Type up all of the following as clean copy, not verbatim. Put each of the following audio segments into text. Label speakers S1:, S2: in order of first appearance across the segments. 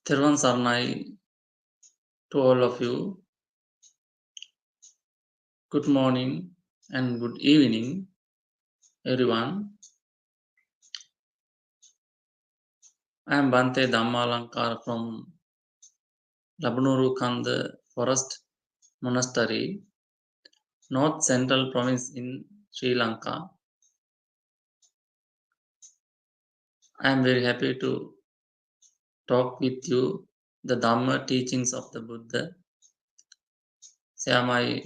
S1: Thero Sarnai to all of you. Good morning and good evening, everyone. I am Bante Dhammalankara from Labnuru Kanda Forest Monastery, North Central Province in Sri Lanka. I am very happy to talk with you the Dhamma teachings of the Buddha. Share my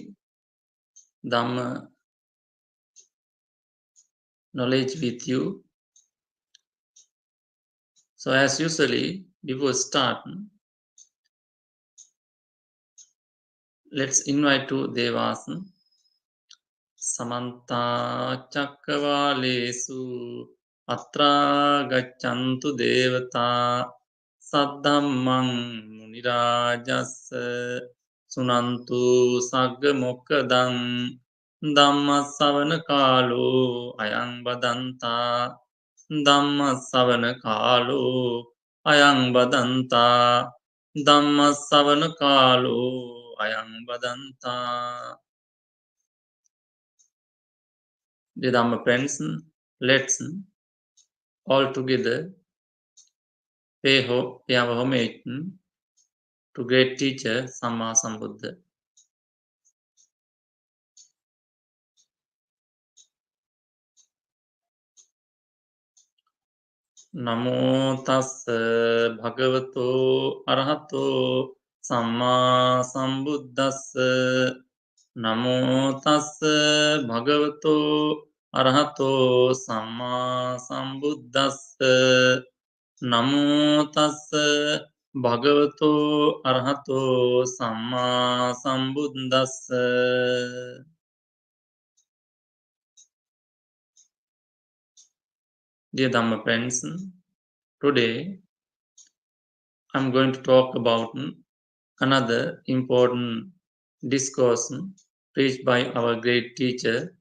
S1: Dhamma knowledge with you. So as usually, before start, let's invite to Devasan. Samanta Chakravalesu Atra Gachantu Devata Saddhammang Munirajassa Sunantu Sagga Mokkadang Dhammasavana Kalo Ayang Badanta Dhammasavana Kalo Ayang Badanta Dhammasavana Kalo Ayang Badanta. Dear Dhamma friends, let's all together pay our homage to great teacher Samma Sambuddha. Namo tassa bhagavato arahato Samma Sambuddhassa. Namo tassa bhagavato arahato Samma Sambuddhassa. Namo tassa bhagavato arahato Samma Sambuddhassa. Dear Dhamma friends, today I'm going to talk about another important discourse preached by our great teacher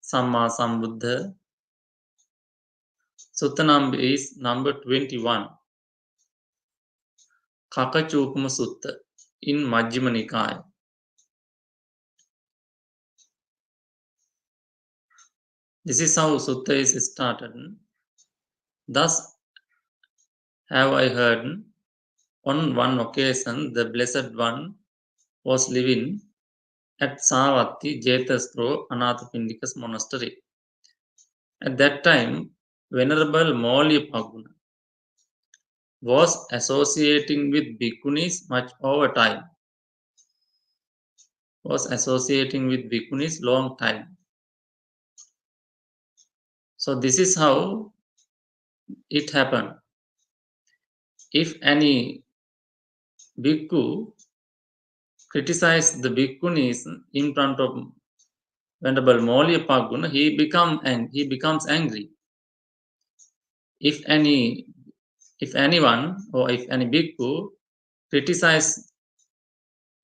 S1: Samma Sambuddha. Sutta number is number 21. Kakacūpamasuttaṃ in Majjhima Nikaya. This is how sutta is started. Thus have I heard, on one occasion the Blessed One was living at Savatthi Jetaskro Anathapindika's monastery. At that time, Venerable Mauliapaguna was associating with bhikkhunis much over time. Was associating with bhikkhunis long time. So this is how it happened. If any bhikkhu criticized the bhikkhunis in front of Venerable Mauliapaguna, he becomes angry. If anyone or if any bhikkhu criticizes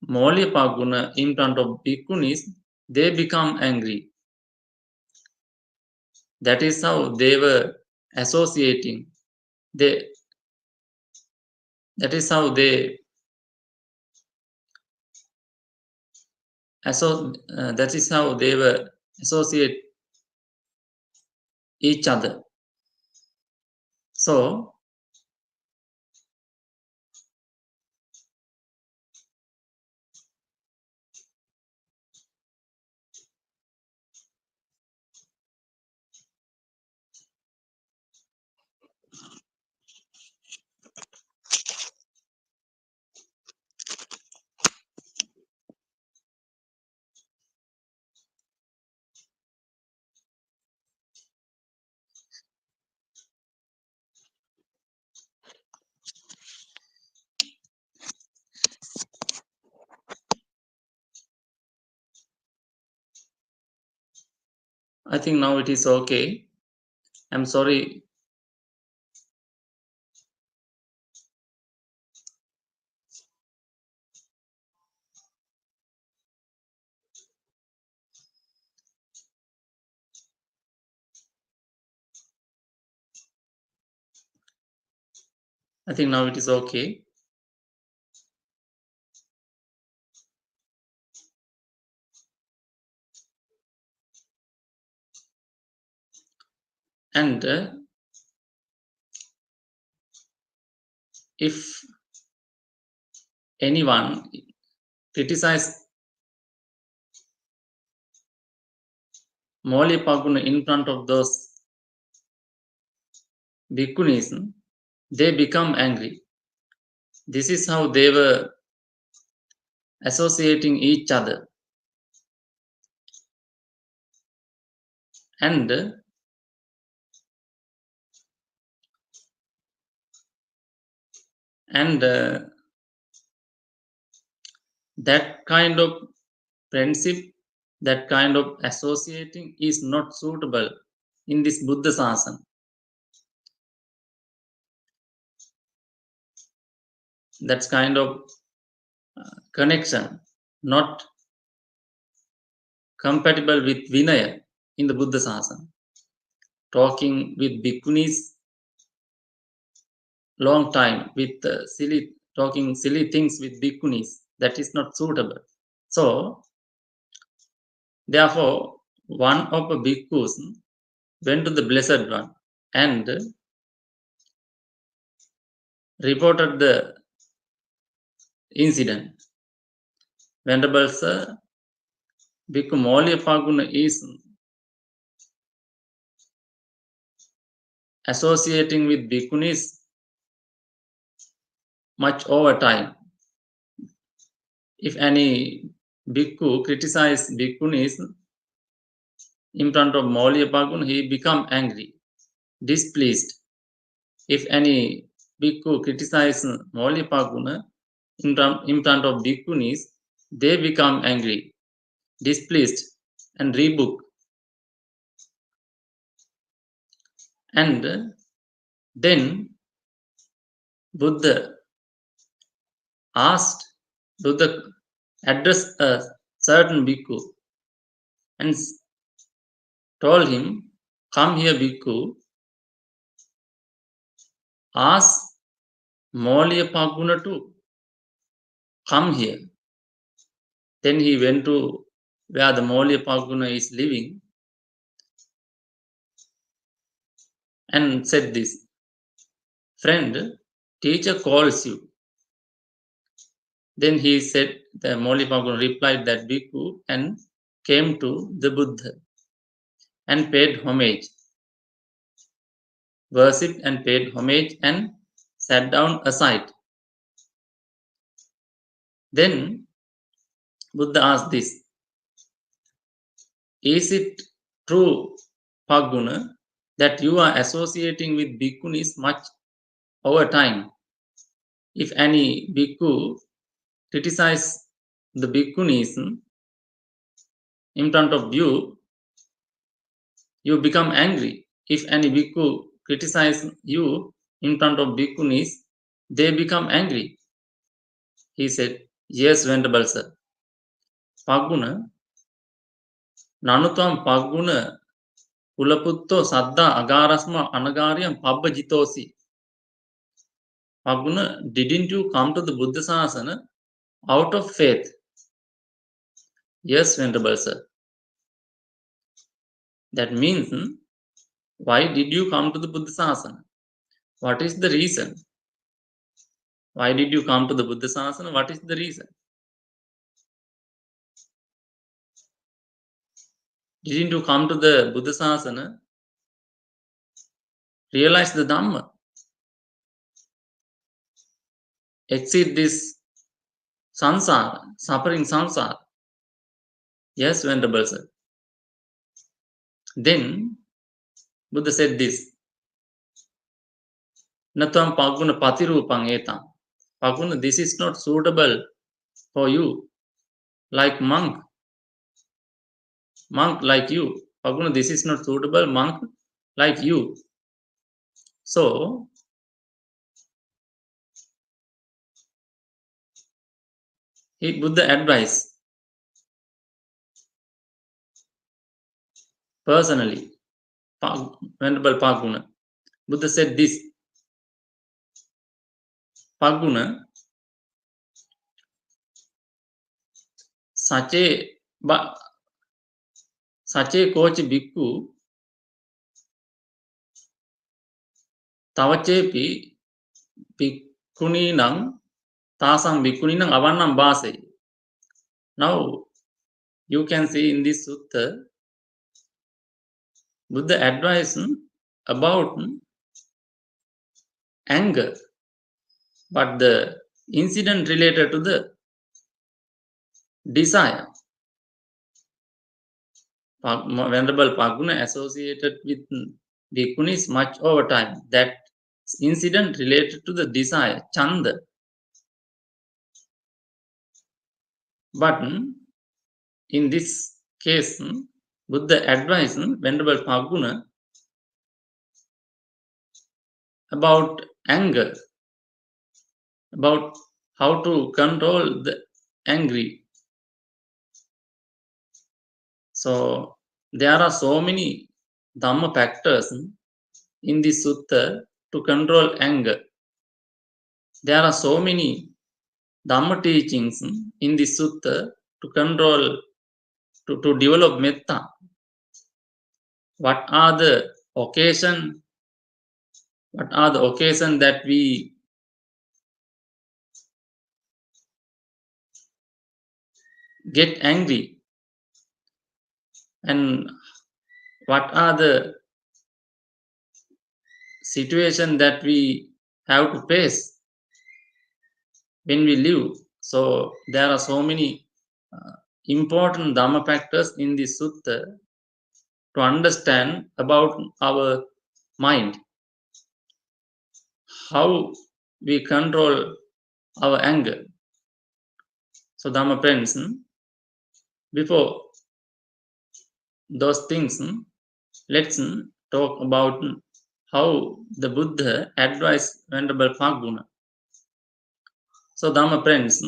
S1: Mauliapaguna in front of bhikkhunis, they become angry. That is how they were associating. That is how they were associate each other. So I think now it is okay. I'm sorry. I think now it is okay. And if anyone criticize Maulipaguna in front of those bhikkhunis, they become angry. This is how they were associating each other. And that kind of friendship, that kind of associating is not suitable in this Buddha Sasana. That's kind of connection, not compatible with Vinaya in the Buddha Sasana. Talking with bhikkhunis long time, with talking silly things with bhikkhunis, that is not suitable. So, therefore, one of the bhikkhus went to the Blessed One and reported the incident. Venerable Sir, Bhikkhu Maulipaguna is associating with bhikkhunis much over time. If any bhikkhu criticize bhikkhunis in front of Maulipaguna, he become angry, displeased. If any bhikkhu criticize Maulipaguna in front of bhikkhunis, they become angry, displeased, and rebuke. And then Buddha addressed a certain bhikkhu and told him, "Come here, bhikkhu, ask Maulipaguna to come here." Then he went to where the Maulipaguna is living and said this, "Friend, teacher calls you." Then he said, the Maulipaguna replied that bhikkhu and came to the Buddha and paid homage, worshipped and paid homage and sat down aside. Then Buddha asked this, "Is it true, Paguna, that you are associating with bhikkhunis much over time? If any bhikkhu criticize the bhikkhunis in front of you, you become angry. If any bhikkhu criticize you in front of bhikkhunis, they become angry." He said, "Yes, Venerable Sir. Paguna, nanutam Paguna kulaputto saddha agarasma anagaryam pabbajitosi." Paguna, didn't you come to the Buddha Sasana out of faith? Yes, Venerable Sir. That means, why did you come to the Buddha Sasana? What is the reason? Why did you come to the Buddha Sasana? What is the reason? Didn't you come to the Buddha Sasana? Realize the Dhamma. Exit this samsara, suffering samsara. Yes, Venerable Sir. Then Buddha said this, "Natam Paguna patirupang etam." Paguna, this is not suitable for you. Like monk like you. Paguna, this is not suitable, monk like you. So, Buddha advised personally, Venerable Paguna. Buddha said this, "Paguna, sache kochi bhikkhu තවචේපි භික්ඛුනීනං තාසං භික්ඛුනීනං අවන්නං වාසෙයි. Now you can see in this sutta Buddha advice about anger, but the incident related to the desire. Venerable Paguna associated with bhikkhunis much over time. That incident related to the desire, chanda. But in this case, Buddha advised Venerable Paguna about anger, about how to control the angry. So there are so many Dhamma factors in this sutta to control anger. There are so many Dhamma teachings in this sutta to control, to develop metta. What are the occasion that we get angry, and what are the situation that we have to face when we live. So there are so many important Dhamma factors in this sutta to understand about our mind, how we control our anger. So Dhamma friends, before those things, let's talk about how the Buddha advised Venerable Paguna. So Dhamma friends,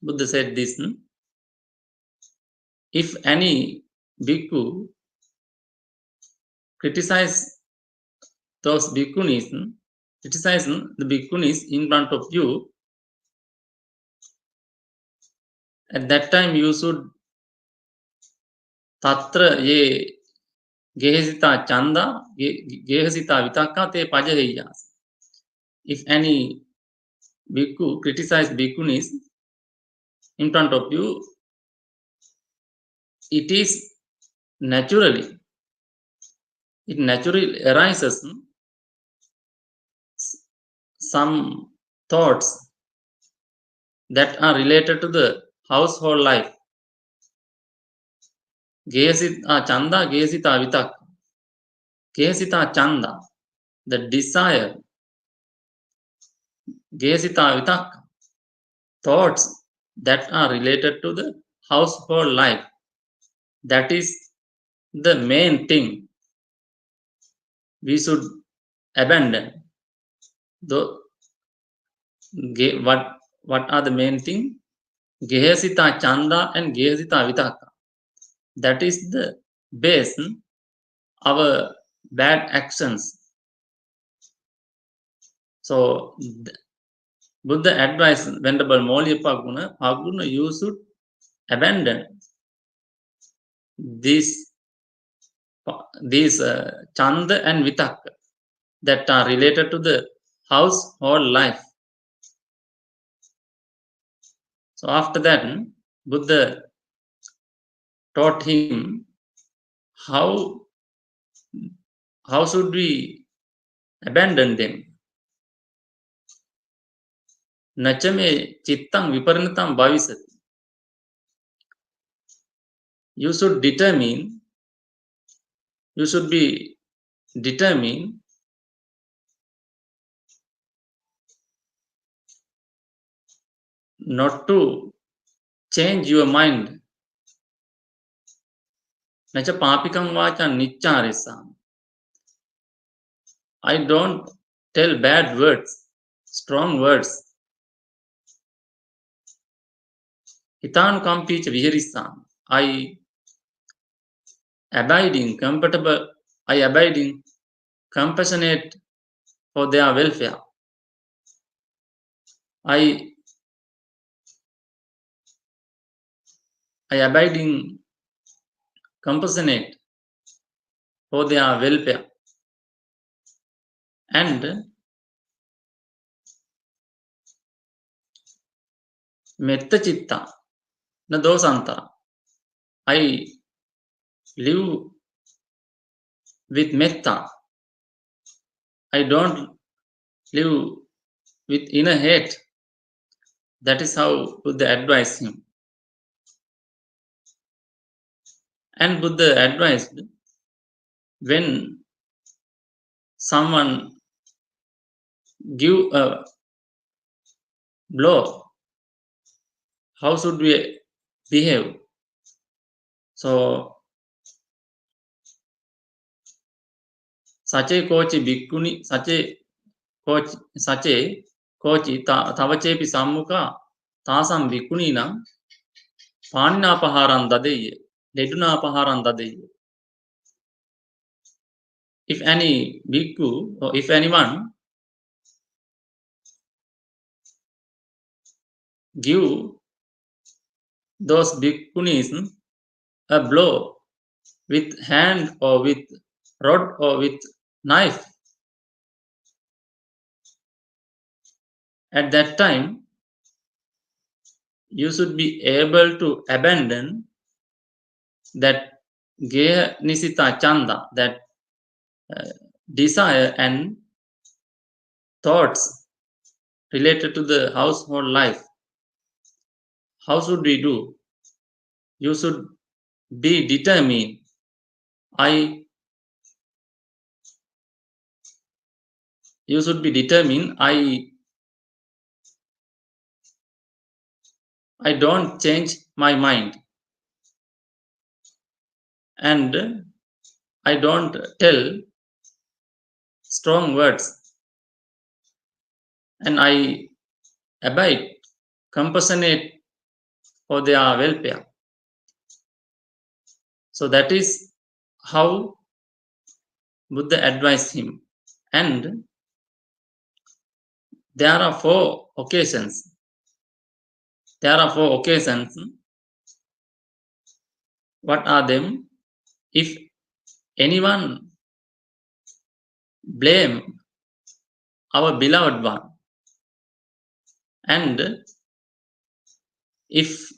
S1: Buddha said this: if any bhikkhu criticize the bhikkhunis in front of you, at that time you should tatra ye gehesita chanda gehesita vitakka te pajaheyas. If any bhikkhu criticize bhikkhunis in front of you, it naturally arises some thoughts that are related to the household life. Gehesita chanda gehesita vitakka. Gehesita chanda, the desire. Gehesita vitakka, thoughts that are related to the household life. That is the main thing we should abandon. What are the main thing? Gehesita chanda and gehesita vitakka. That is the base our bad actions. So Buddha advised Venerable Molya Paguna, you should abandon these chanda and vitakka that are related to the household life. So after that, Buddha taught him how should we abandon them. Nachame chittang viparinatam bhavisati. You should be determined not to change your mind. Nacha papikam vacham niccharisam. I don't tell bad words, strong words. Hitanukampicha viharisam. I abide in compassionate for their welfare. I I abiding compassionate for their welfare and metta chitta na dosantara. I live with metta. I don't live with inner hate. That is how Buddha advised him. And Buddha advised, when someone give a blow, how should we behave? So sache kochi bhikkhuni sache kochi tavachepi sammuka tasam bhikkhuninam paninapaharam dadeyye ledunapaharam dadeyye. If any bhikkhu or if anyone give those bhikkhunis a blow with hand or with rod or with knife, at that time you should be able to abandon that geha nisita chanda, that desire and thoughts related to the household life. How should we do? You should be determined. You should be determined. I don't change my mind, and I don't tell strong words, and I abide compassionate for their welfare. So that is how Buddha advised him. And there are four occasions. What are them? If anyone blame our beloved one, and if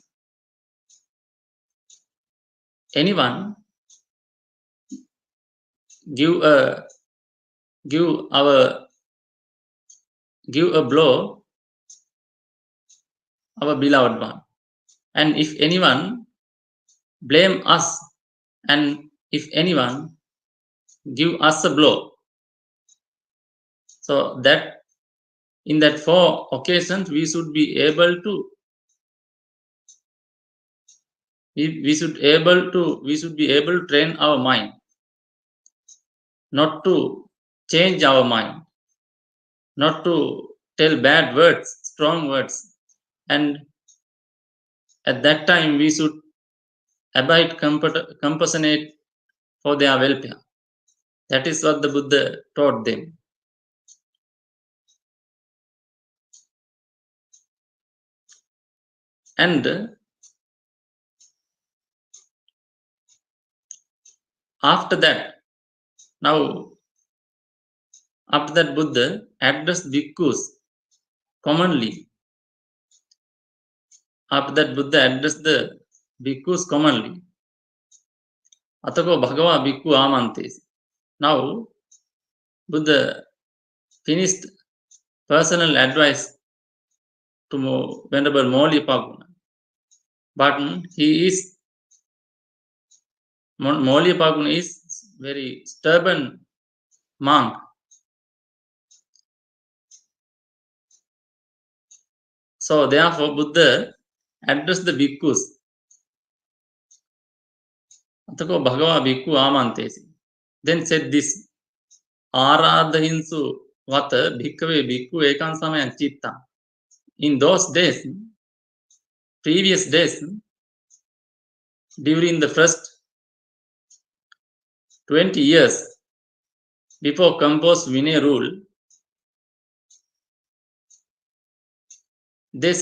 S1: anyone give a blow our beloved one, and if anyone blame us, and if anyone give us a blow, so that in that four occasions we should be able to train our mind not to change our mind, not to tell bad words, strong words, and at that time we should abide compassionate for their welfare. That is what the Buddha taught them. And after that Buddha addressed bhikkhus commonly. After that Buddha addressed the bhikkhus commonly. Atako bhagava bhikkhu amantes. Now Buddha finished personal advice to Venerable Mauliapaguna, but Mauliapaguna is very stubborn monk. So therefore Buddha addressed the bhikkhus. Atako bhagava bhikkhu amantesi. Then said this: Aradhahinsu vata bhikkhave bhikkhu ekam samayan chitta. In those days, previous days, during the first 20 years before composed Vinaya rule, those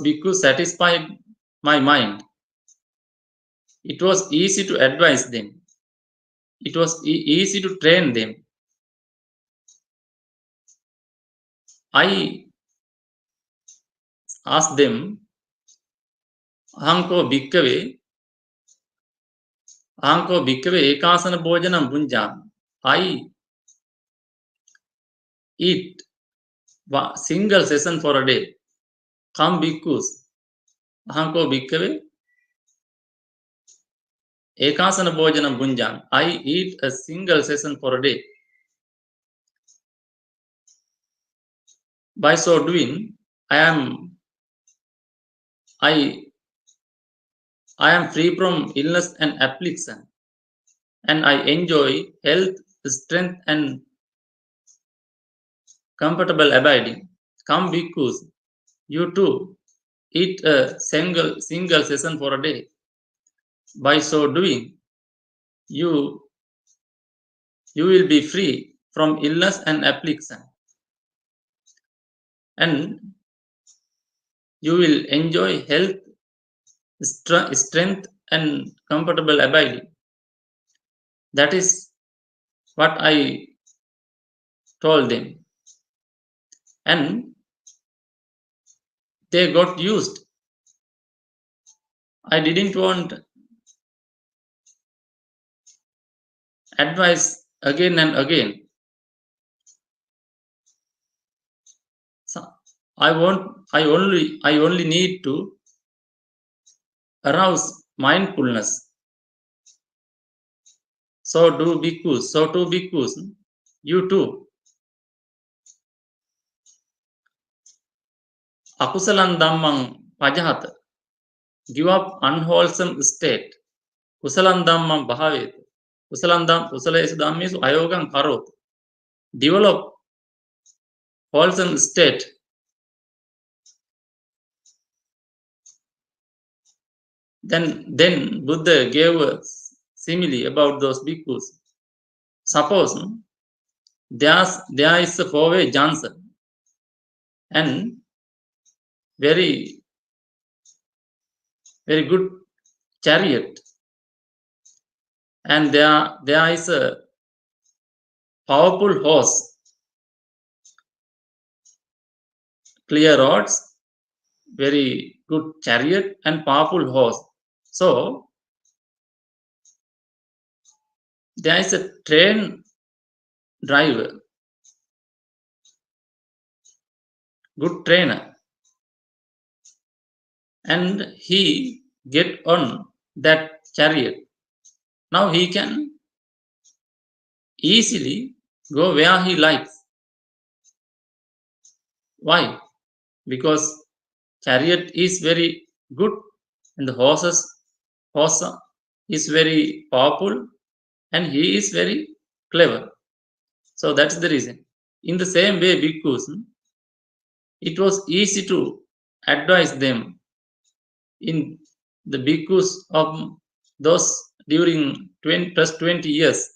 S1: bhikkhus satisfied my mind. It was easy to advise them. It was easy to train them. I asked them, Ahanko bhikkave ekasana bhojanam bunjam. I eat single session for a day. Come bhikkhus. Ahanko bhikkave ekasana bhojanam bunjam. I eat a single session for a day. By so doing, I am free from illness and affliction, and I enjoy health, strength, and comfortable abiding. Come bhikkhus, you too eat a single session for a day. By so doing, you will be free from illness and affliction, and you will enjoy health, strength, and comfortable abiding. That is what I told them, and they got used. I didn't want advice again and again. So I only need to arouse mindfulness. So too bhikkhus, you too. Akusalan dhammang pajahata. Give up unwholesome state. Kusalan dhammang bhavet. Kusalesu dhammesu ayogam karot. Develop wholesome state. Then Buddha gave a simile about those bhikkhus. Suppose there is a four-way junction, and very good chariot, and there is a powerful horse, clear roads, very good chariot, and powerful horse. So there is a train driver, good trainer, and he get on that chariot. Now he can easily go where he likes. Why? Because chariot is very good, and the horse is very powerful, and he is very clever. So that's the reason. In the same way, bhikkhus, it was easy to advise them in the bhikkhus of those during 20 years.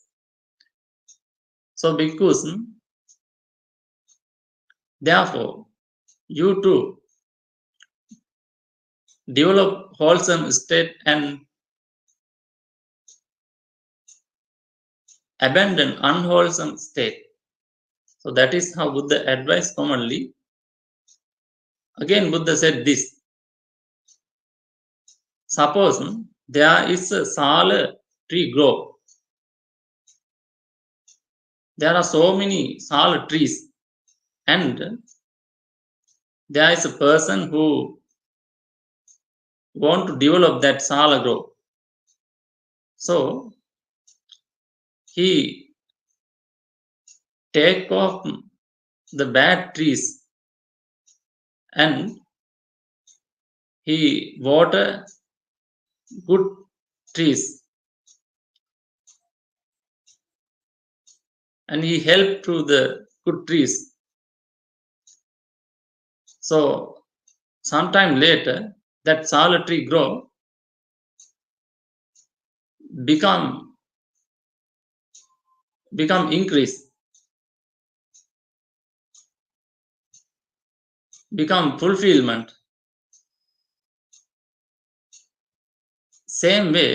S1: So bhikkhus, therefore, you too develop wholesome state and abandon unwholesome state. So that is how Buddha advised commonly. Again, Buddha said this. Suppose there is a sala tree grove. There are so many sala trees, and there is a person who want to develop that sala grove. So he take off the bad trees and he water good trees, and he help to the good trees. So sometime later, that sala tree grow become increase, become fulfillment, Same way,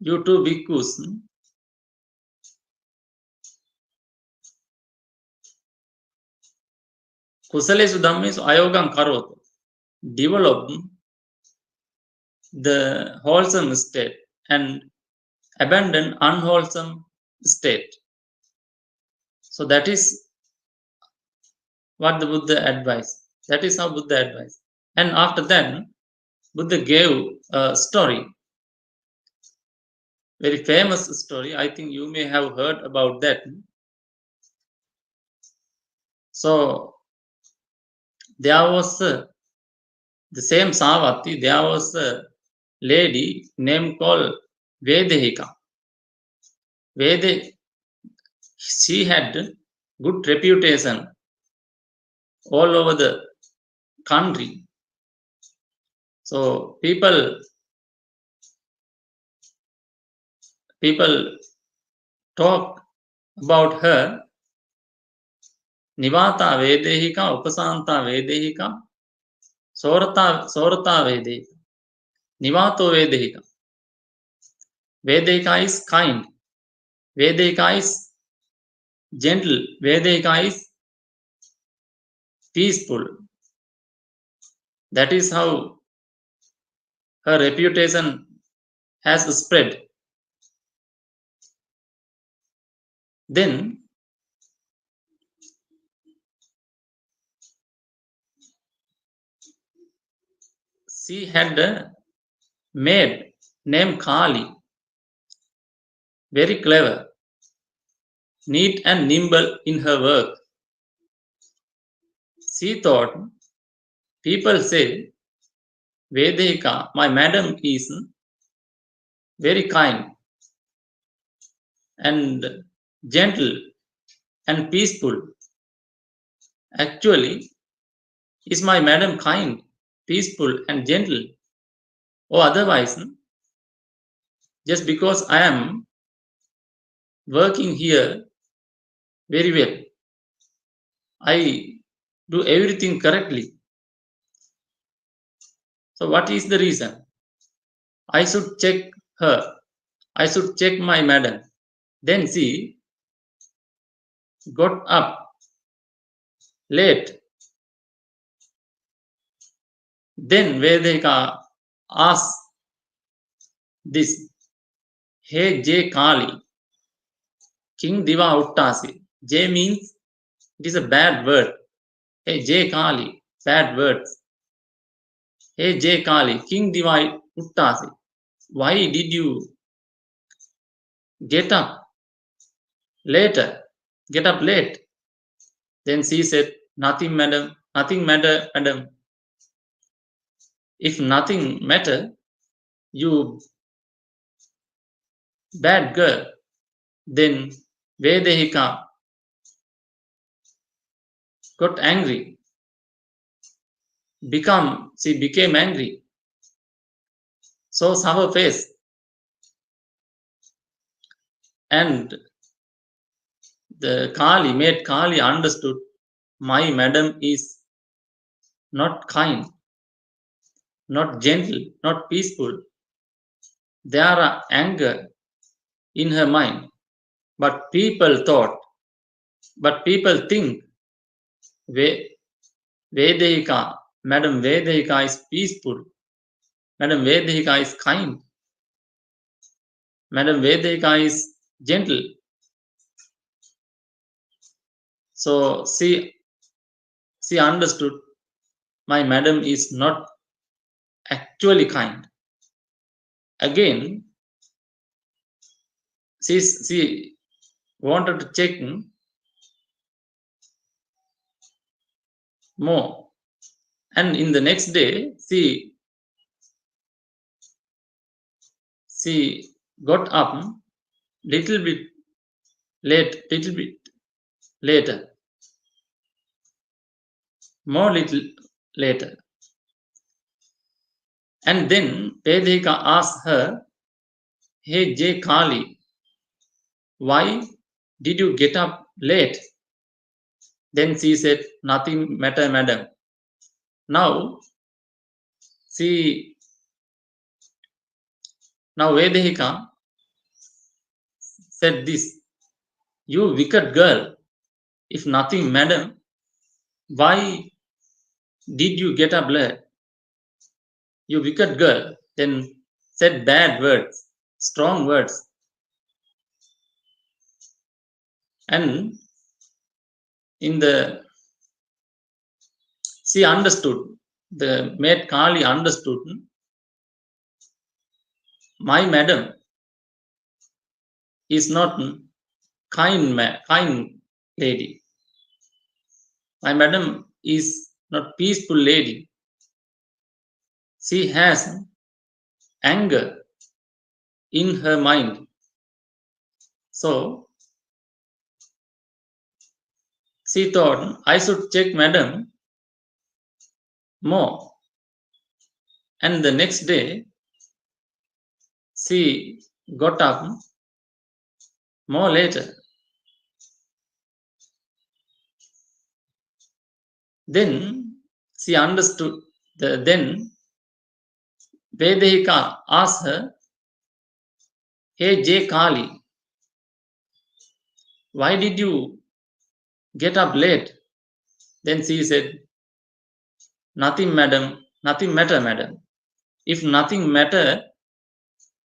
S1: you two bhikkhus, kusalesu dhammesu ayogam karot, develop the wholesome state and abandon unwholesome state. So that is what the Buddha advised. That is how Buddha advised. And after that, Buddha gave a story, very famous story. I think you may have heard about that. So there was the same Savatthi, there was a lady named called Vedehika. She had good reputation all over the country. So people talk about her. Nivata Vedehika, Upasanta Vedehika, Sorata Vedehika, Nivato Vedehika. Vedehika is kind. Vedehika is gentle. Vedehika is peaceful. That is how her reputation has spread. Then she had a maid named Kali, very clever, neat and nimble in her work. She thought, people say, Vedehika, my madam, is very kind and gentle and peaceful. Actually, is my madam kind, peaceful and gentle? Or otherwise, just because I am working here very well, I do everything correctly. So what is the reason? I should check her. I should check my madam. Then she got up late. Then Vedehika asked this, Hey J Kali, King Diva Uttasi. J means it is a bad word. Hey J Kali, bad words. Hey J Kali, King Diva Uttasi. Why did you get up late? Then she said, Nothing, madam. Nothing matter, madam. If nothing matter, you bad girl. Then Vedehika got angry. She became angry. So sour face. And the maid Kali understood, my madam is not kind, not gentle, not peaceful. There are anger in her mind. But people think Vedehika, Madam Vedehika is peaceful. Madam Vedehika is kind. Madam Vedehika is gentle. So she understood, my madam is not actually kind. Again, she wanted to check more. And in the next day, she got up little bit later, more little later. And then Vedehika asked her, Hey J Kali, why did you get up late? Then she said, Nothing matter, madam. Now she Now Vedehika said this, "You wicked girl, if nothing, madam, why did you get up late? You wicked girl." Then said bad words, strong words. And in the, she understood, the maid Kali understood, my madam is not kind lady. My madam is not peaceful lady. She has anger in her mind. So she thought, I should check madam more. And the next day, she got up more later. Then she understood. Then Vedehika asked her, "Hey J Kali, why did you get up late?" Then she said, "Nothing, madam. Nothing matter, madam. If nothing matter,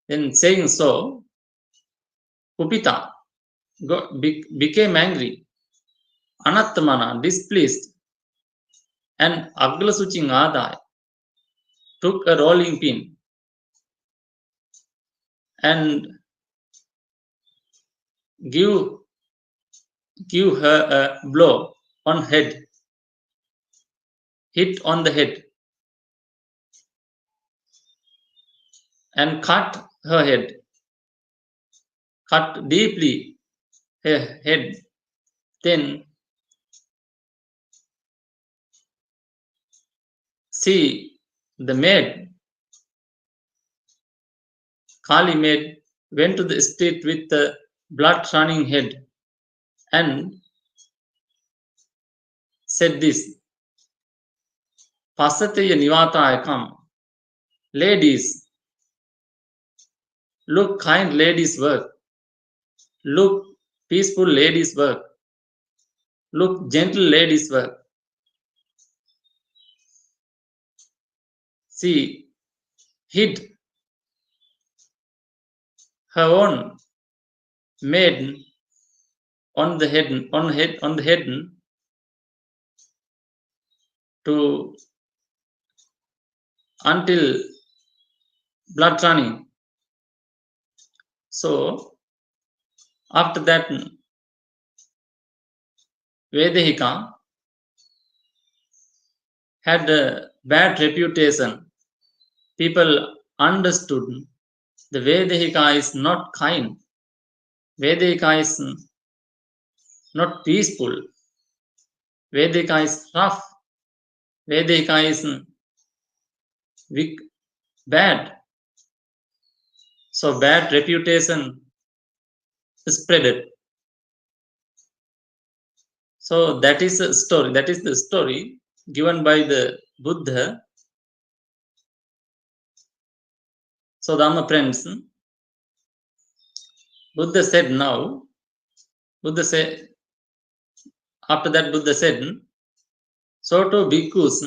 S1: then saying so, Kupita became angry, Anattamana displeased, and Aglasuching Adai took a rolling pin and give her a blow on head, hit on the head, and cut her head, cut deeply her head. Then she, the maid, Kali maid, went to the street with the blood running head and said this, Pasataya Nivataya come. Ladies, look kind ladies work. Look peaceful ladies work. Look gentle ladies work. She hid her own maid on the head to until blood running. So after that, Vedehika had a bad reputation. People understood the Vedehika is not kind. Vedehika is not peaceful. Vedehika is rough. Vedehika is weak, bad. So bad reputation spreaded. So that is a story. That is the story given by the Buddha. So Dhamma friends, Buddha said now, Buddha said, after that Buddha said, Soto bhikkhus,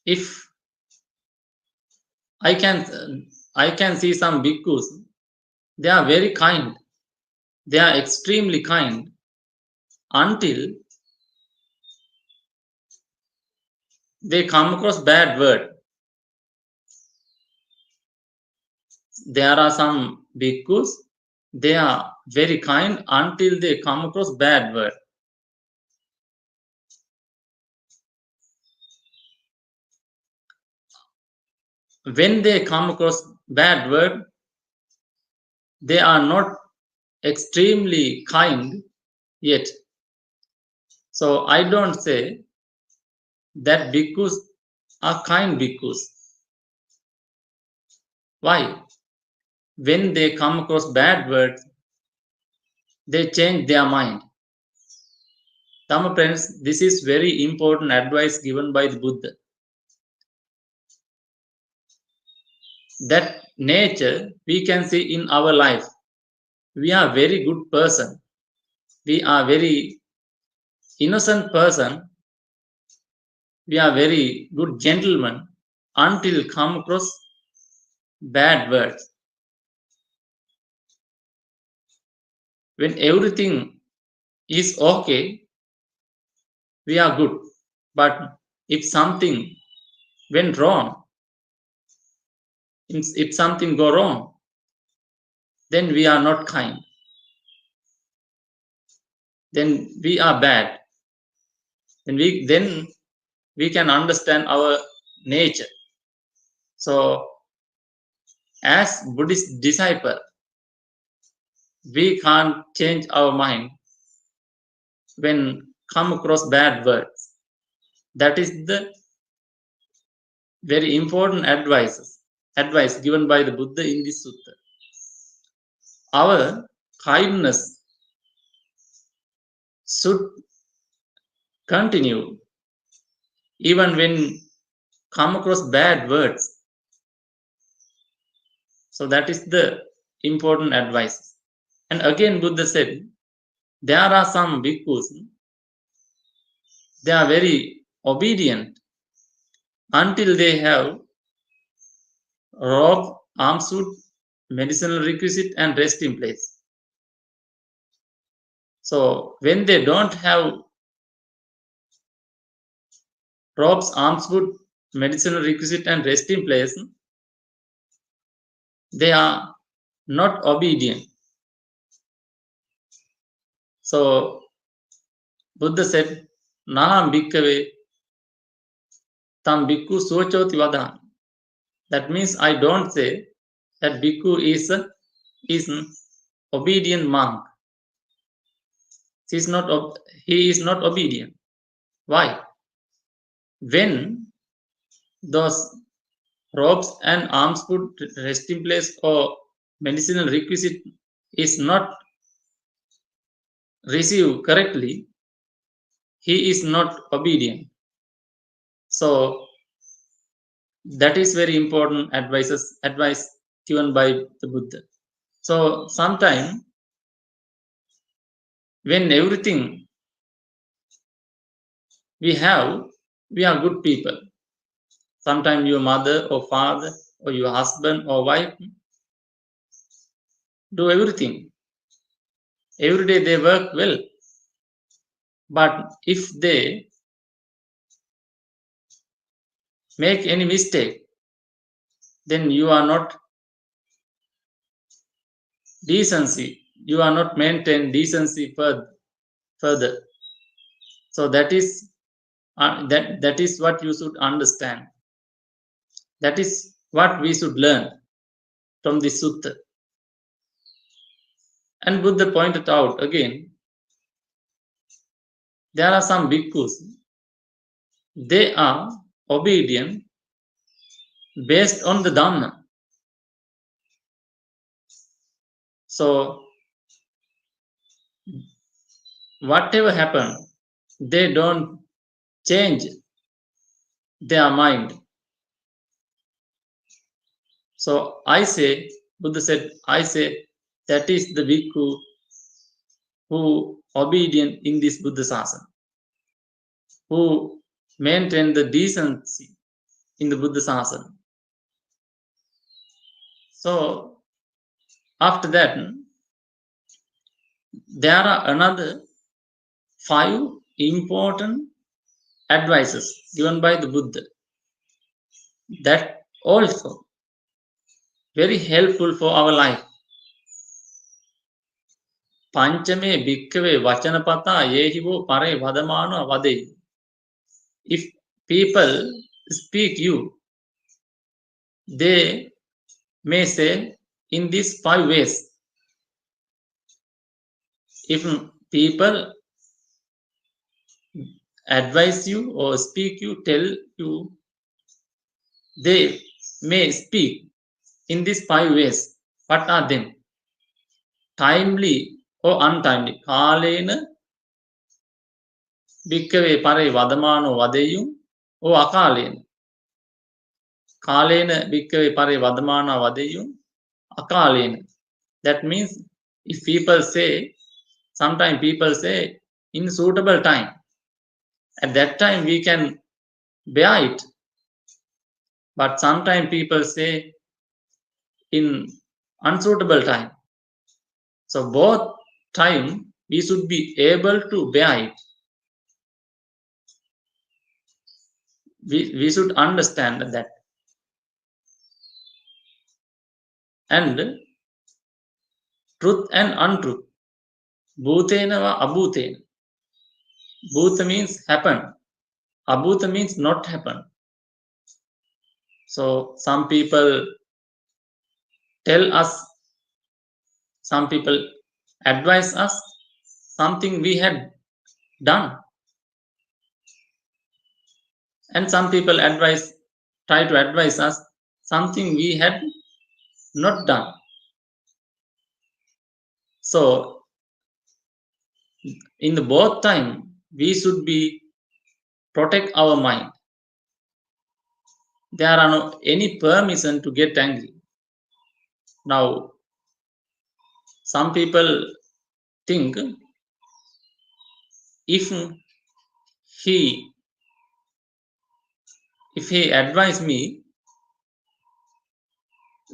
S1: if I can see some bhikkhus, they are very kind. They are extremely kind until they come across bad word. There are some bhikkhus, they are very kind until they come across bad word. When they come across bad word, they are not extremely kind yet. So I don't say that bhikkhus are kind bhikkhus. Why? When they come across bad words, they change their mind. Dhamma friends, this is very important advice given by the Buddha. That nature we can see in our life. We are very good person. We are very innocent person. We are very good gentleman until come across bad words. When everything is okay, we are good. But if something went wrong, if something go wrong, then we are not kind. Then we are bad. Then we can understand our nature. So as Buddhist disciple, we can't change our mind when come across bad words. That is the very important advice given by the Buddha in this sutta. Our kindness should continue even when come across bad words. So that is the important advice. And again Buddha said, there are some bhikkhus, they are very obedient until they have robe, armsuit, medicinal requisite, and rest in place. So when they don't have robes, armsuit, medicinal requisite, and rest in place, they are not obedient. So Buddha said, Naham bhikkhave tam bhikkhu sochoti vadhan. That means I don't say that bhikkhu is an obedient monk. He is not obedient. Why? When those robes and arms put resting place or medicinal requisite is not received correctly, he is not obedient. So that is very important advice given by the Buddha. So sometime when everything we are good people. Sometimes your mother or father or your husband or wife do everything. Every day they work well. But if they make any mistake, then you are not decency. You are not maintain decency further. So that is what you should understand. That is what we should learn from this sutta. And Buddha pointed out again, there are some bhikkhus. They are obedient based on the Dhamma. So whatever happen, they don't change their mind. So Buddha said, I say that is the bhikkhu who obedient in this Buddha Sasana, who maintain the decency in the Buddha Sasana. So after that, there are another 5 important advices given by the Buddha that also very helpful for our life. Panchame bhikkhave vachanapata yehivo pare vadamana vade. If people speak you, they may say in these 5 ways. If people advise you or speak you, tell you, they may speak in these 5 ways. What are them? Timely or untimely. Kalena bhikkave pare vadamano vadeyum o akalena. Kalena bhikkave pare vadamana vadeyum akalena. That means if people say, sometimes people say in suitable time, at that time we can bear it. But sometimes people say in unsuitable time. So both time we should be able to bear it. We should understand that. And truth and untruth. Bhutena va abhutena. Bhuta means happen. Abhuta means not happen. So some people tell us, some people advise us something we had done. And some people try to advise us something we had not done. So in the both time we should be protect our mind. There are no any permission to get angry. Now some people think if he advised me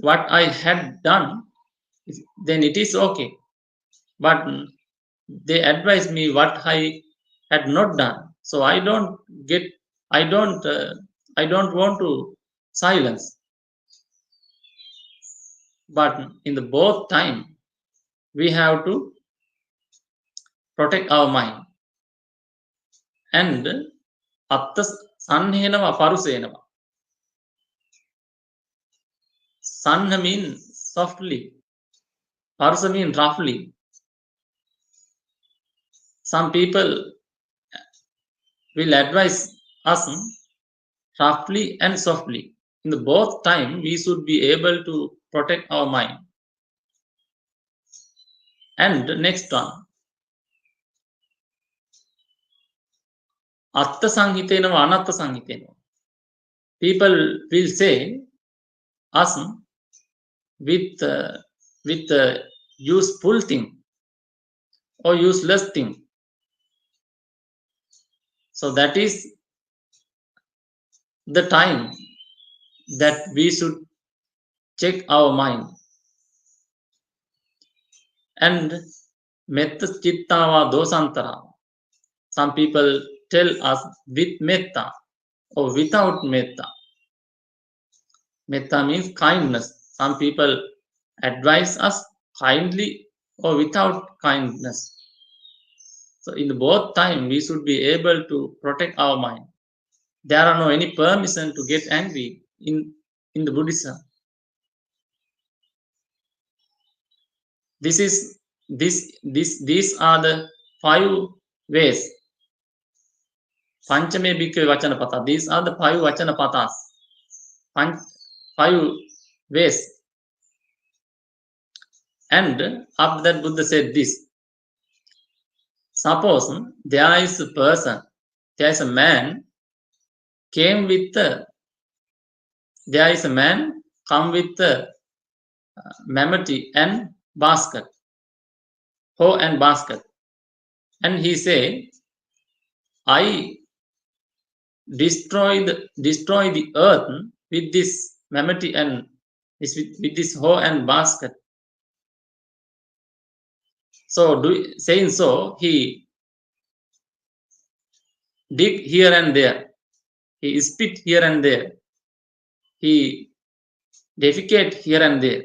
S1: what I had done, then it is okay. But they advise me what I had not done, so I don't want to silence. But in the both time we have to protect our mind. And atta sanhenava parusenava. Sanha means softly, parusa means roughly. Some people will advise us roughly and softly. In the both time we should be able to protect our mind. And next one, atta sanghitena va anatta sanghitena. People will say us with useful thing or useless thing. So that is the time that we should check our mind. And metta chitta va dosantara. Some people tell us with metta or without metta. Metta means kindness. Some people advise us kindly or without kindness. So in the both time we should be able to protect our mind. There are no any permission to get angry in the Buddhism. These are the 5 ways. Panchame bhikkhave vachanapata. These are the 5 vachanapatas. 5 ways. And after that Buddha said this. Suppose there is a person, there is a man come with mammoty and basket, hoe and basket, and he say, I destroy the earth with this mammoty and with this hoe and basket. So saying so, he dig here and there, he spit here and there, he defecate here and there,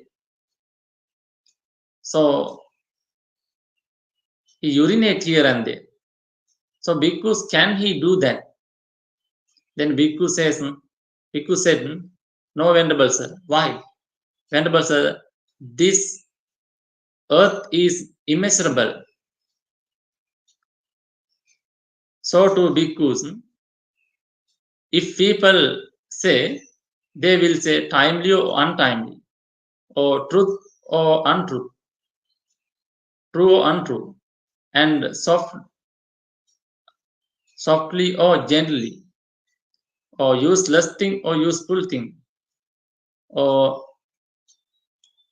S1: so he urinate here and there. So bhikkhus, can he do that? Then bhikkhu said, no, Venerable Sir. Why? Venerable Sir, this earth is immeasurable. So to bhikkhus, if people say, they will say timely or untimely, or truth or untruth, true or untrue, and softly or gently, or useless thing or useful thing, or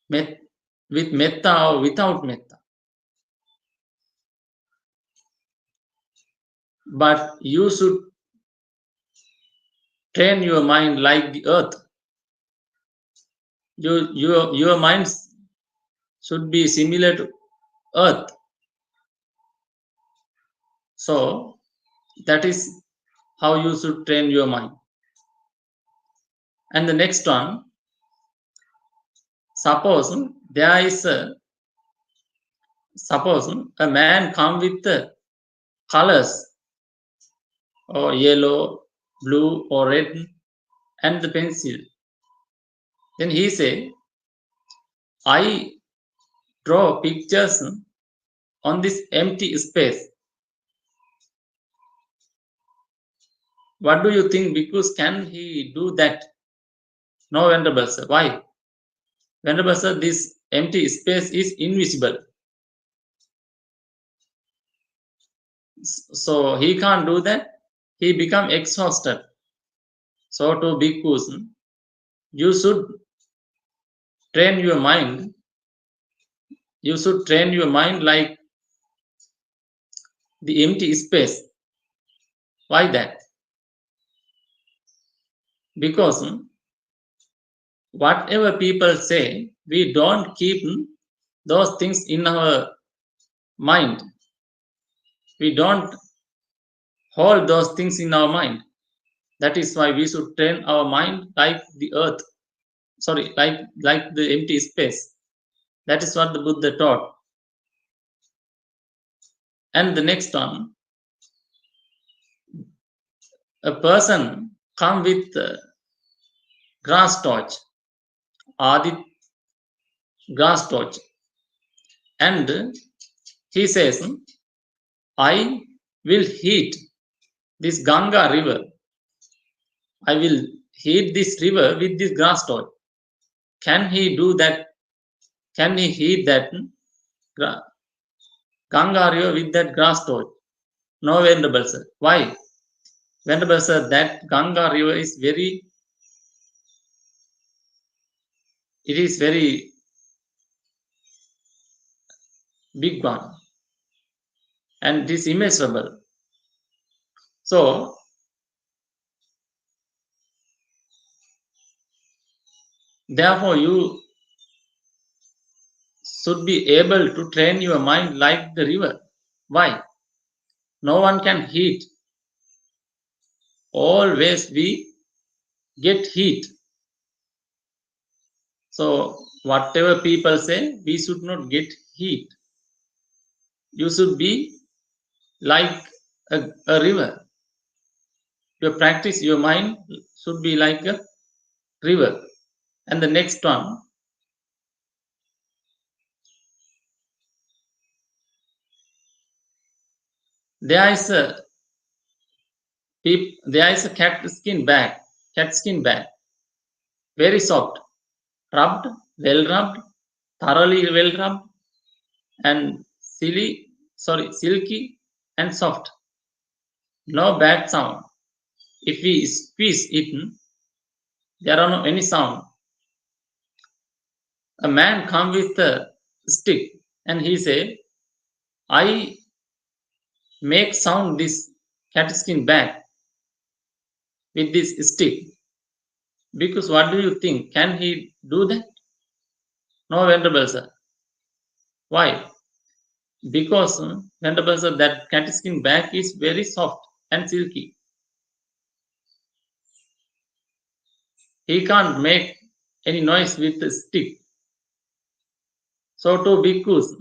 S1: with metta or without metta. But you should train your mind like the earth. Your mind should be similar to earth. So that is how you should train your mind. And the next one, suppose a man come with the colors or yellow, blue or red and the pencil. Then he say, I draw pictures on this empty space. What do you think? Because can he do that? No, Venerable sir. Why? Venerable sir, this empty space is invisible. So he can't do that. He become exhausted. So to bhikkhus, you should train your mind. You should train your mind like the empty space. Why that? Because whatever people say, we don't keep those things in our mind. We don't hold those things in our mind. That is why we should train our mind like the earth. Sorry, like the empty space. That is what the Buddha taught. And the next one, a person come with grass torch, Adit grass torch, and he says, I will heat this Ganga river. I will heat this river with this grass torch. Can he do that? Can he heat that Ganga river with that grass torch? No, Venerable sir. Why? Venerable sir, that Ganga river is very big one and it is immeasurable. So therefore you should be able to train your mind like the river. Why? No one can heat. Always we get heat. So whatever people say, we should not get heat. You should be like a river. Your practice, your mind should be like a river. And the next one, there is a cat skin bag, very soft, rubbed, well rubbed, thoroughly well rubbed, and silky and soft. No bad sound. If we squeeze it, there are no any sound. A man come with a stick and he say, I make sound this cat skin bag with this stick. Because what do you think? Can he do that? No, Venerable sir. Why? Because Venerable sir, that cat skin bag is very soft and silky. He can't make any noise with the stick. So to bhikkhus,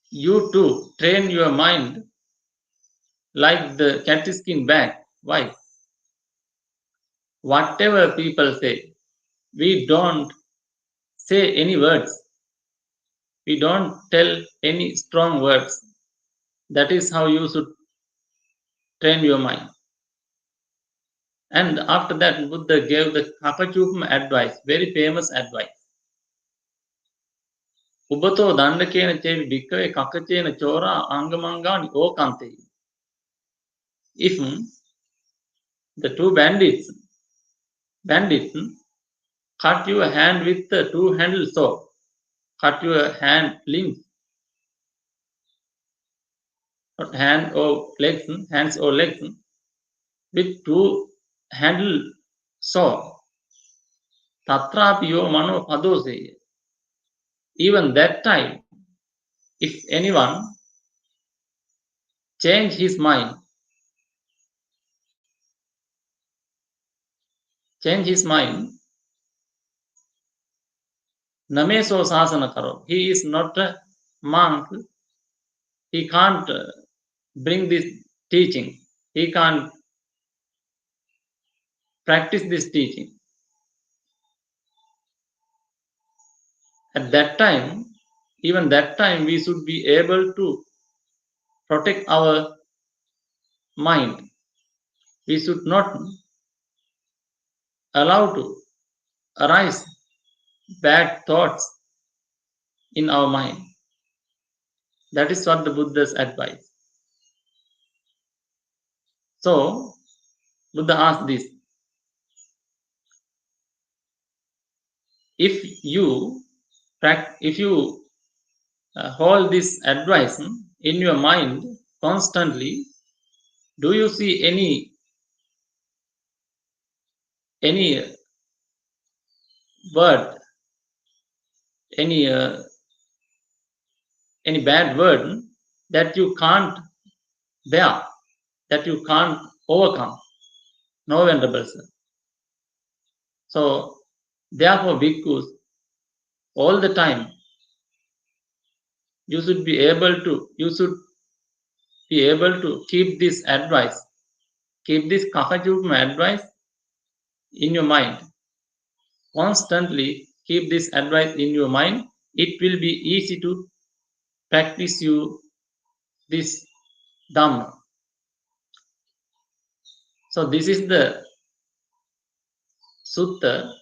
S1: you too train your mind like the cat skin bag. Why? Whatever people say, we don't say any words. We don't tell any strong words. That is how you should train your mind. And after that, Buddha gave the Kakacūpamasuttaṃ advice, very famous advice. Ubato dandakena chevi bhikkave kakacena chora angamangani okante. if the two bandits cut your hand with the two-handled sword, cut your hand limbs, hands or legs with two-handled sword. Tatrapiyo mano padose. Even that time, if anyone change his mind, nameso sasana karo. He is not a monk. He can't bring this teaching. He can't practice this teaching. At that time, even that time, we should be able to protect our mind. We should not allow to arise bad thoughts in our mind. That is what the Buddha's advice. So, Buddha asked this. If you hold this advice in your mind constantly, do you see any word, any bad word that you can't bear, that you can't overcome? No, Venerable Sir. So, therefore, bhikkhus, all the time, you should be able to keep this advice, keep this Kakacūpamasuttaṃ advice in your mind. Constantly keep this advice in your mind. It will be easy to practice you this Dhamma. So this is the sutta.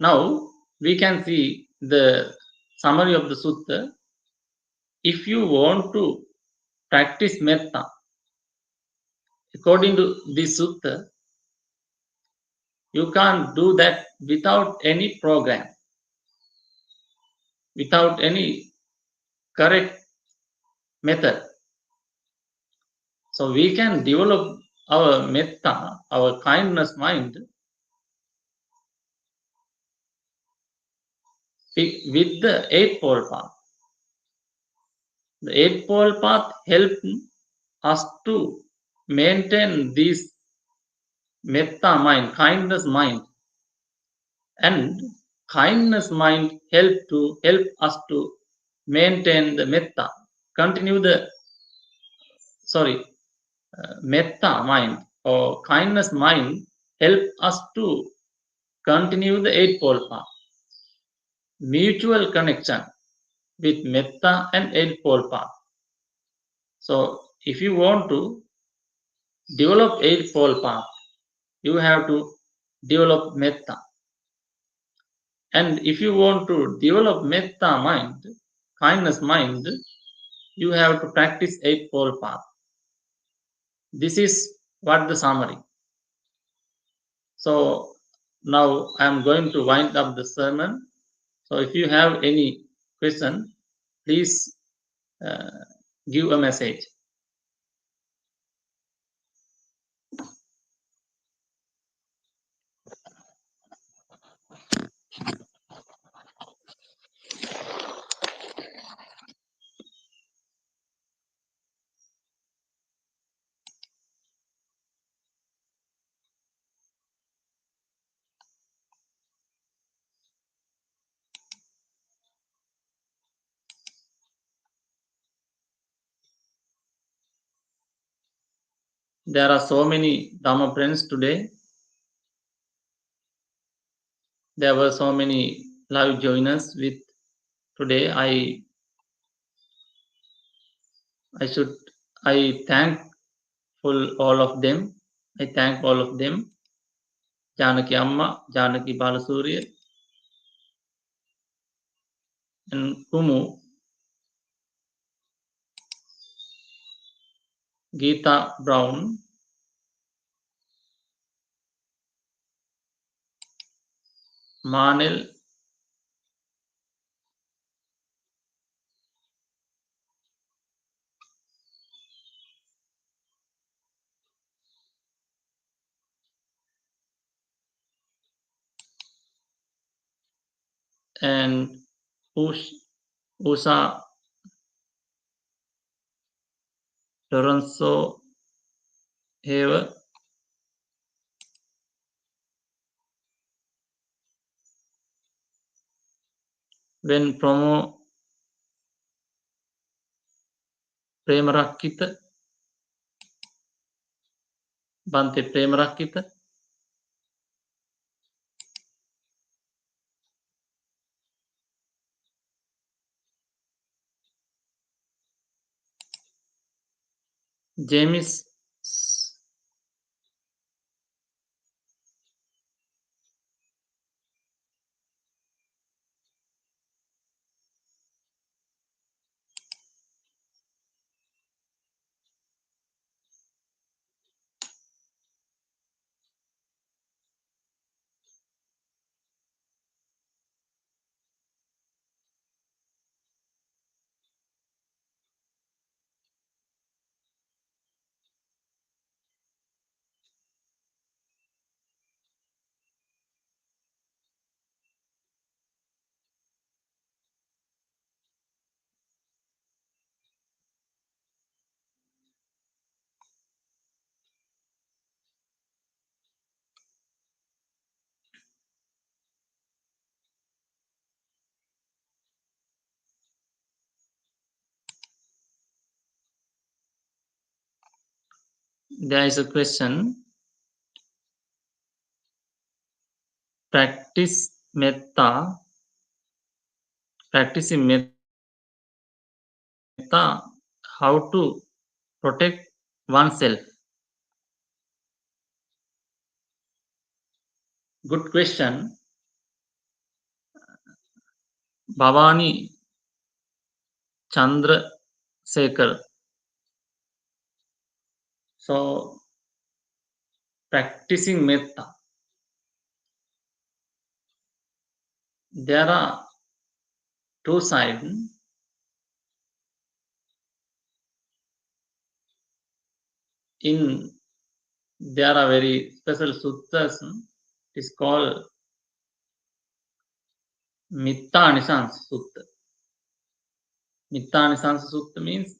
S1: Now we can see the summary of the sutta. If you want to practice metta, according to this sutta, you can't do that without any program, without any correct method. So we can develop our metta, our kindness mind, with the Eightfold Path. The Eightfold Path helps us to maintain this metta mind, kindness mind, and kindness mind help us to maintain the metta, continue the metta mind or kindness mind help us to continue the Eightfold Path. Mutual connection with metta and Eightfold Path. So if you want to develop Eightfold Path, you have to develop metta. And if you want to develop metta mind, kindness mind, you have to practice Eightfold Path. This is what the summary. So now I am going to wind up the sermon. So if you have any question, please give a message. There are so many Dhamma friends today. There were so many live joiners with today. I thankful all of them. I thank all of them. Janaki Amma, Janaki Balasuriya, and Kumu. Geeta Brown, Manil, and Usha Lorenzo Have, when Promo Premarakita, Bante Premarakita, James There is a question. Practicing metta, how to protect oneself? Good question. Bhavani Chandra Sekhar. So, practicing metta. There are two sides. There are very special suttas. It is called Mittanisans Sutta. Mittanisans Sutta means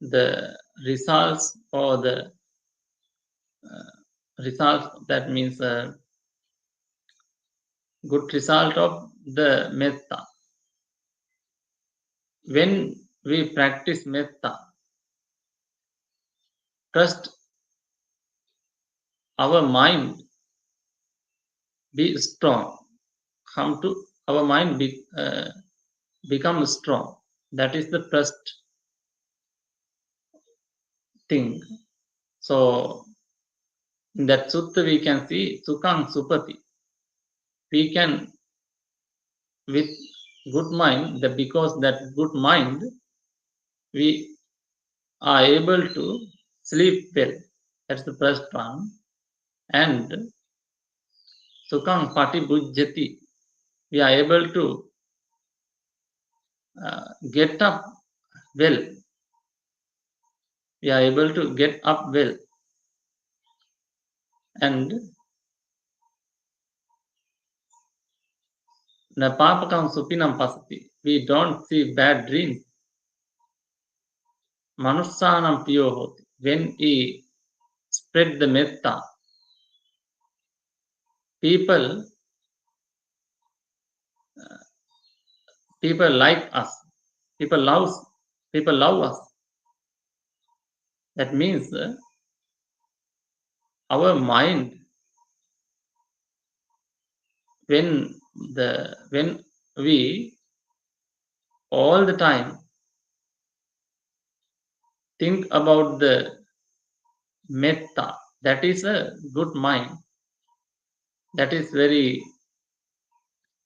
S1: the results or the results, that means a good result of the metta. When we practice metta, trust our mind be strong. Come to our mind become strong. That is the first thing. So in that sutta we can see Sukang Supati. We can with good mind, that because that good mind we are able to sleep well. That's the first one. And Sukang Pati Bujjati, we are able to get up well. We are able to get up well. And Napapakam Supinam Pasati, we don't see bad dreams. Manussanam Piyo Hoti, when we spread the metta, people like us, people love us. That means our mind, when we all the time think about the metta, that is a good mind, that is very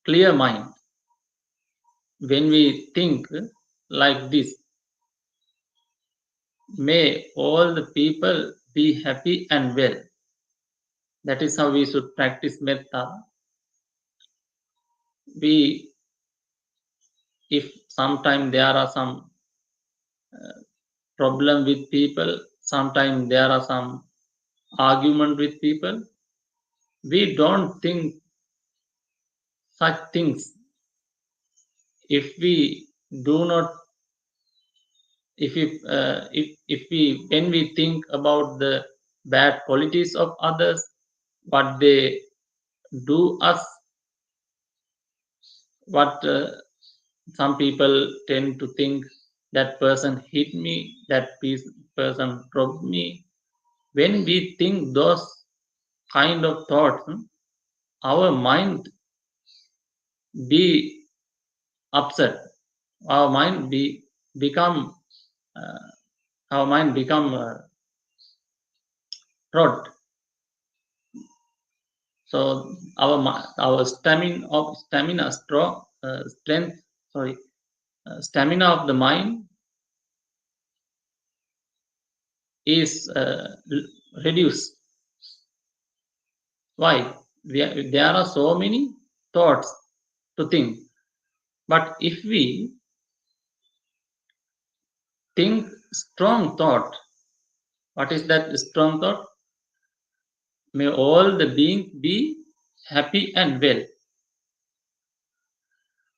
S1: clear mind. When we think like this, may all the people be happy and well. That is how we should practice metta. We, if sometime there are some problem with people, sometimes there are some argument with people, we don't think such things. If we do not, if we, when we think about the bad qualities of others, what they do us, what some people tend to think, that person hit me, that person robbed me. When we think those kind of thoughts, our mind be upset, our mind become uh, our mind become rot. So our stamina strong strength, sorry, stamina of the mind is reduced. Why? There are so many thoughts to think, but if we think strong thought, what is that strong thought? May all the beings be happy and well.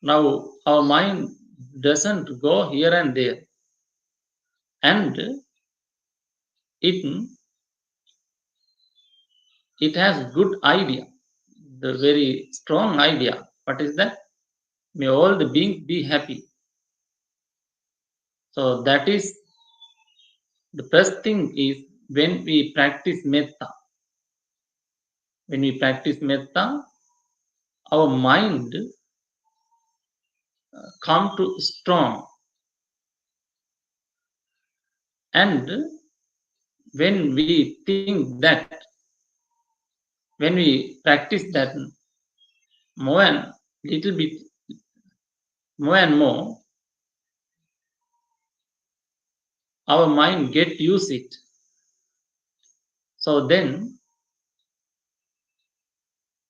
S1: Now our mind doesn't go here and there, and it it has good idea, the very strong idea. What is that? May all the beings be happy. So that is the first thing is when we practice metta. When we practice metta, our mind come to strong, and when we think that, when we practice that more and little bit, more and more, our mind get used it. So then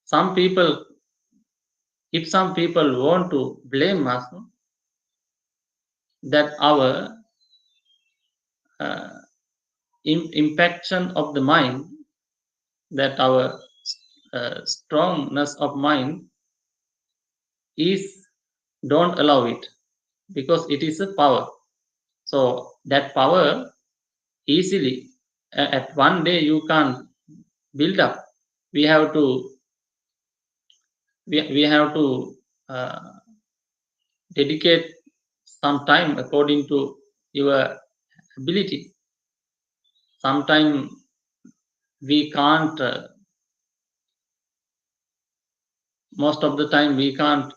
S1: some people, if some people want to blame us, that our uh, impaction of the mind, that our strongness of mind is, don't allow it, because it is a power. So that power easily at one day you can't build up. We have to we have to uh, dedicate some time according to your ability. Sometimes we can't most of the time we can't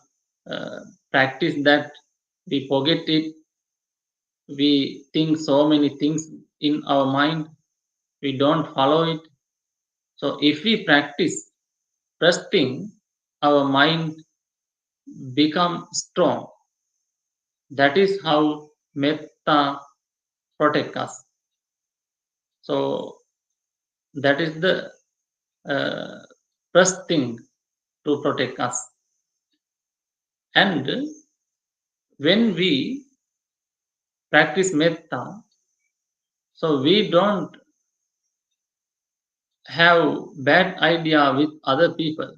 S1: uh, practice that. We forget it. We think so many things in our mind, we don't follow it. So if we practice trusting, our mind become strong. That is how metta protect us. So that is the uh, first thing to protect us. And when we practice metta, so we don't have bad idea with other people.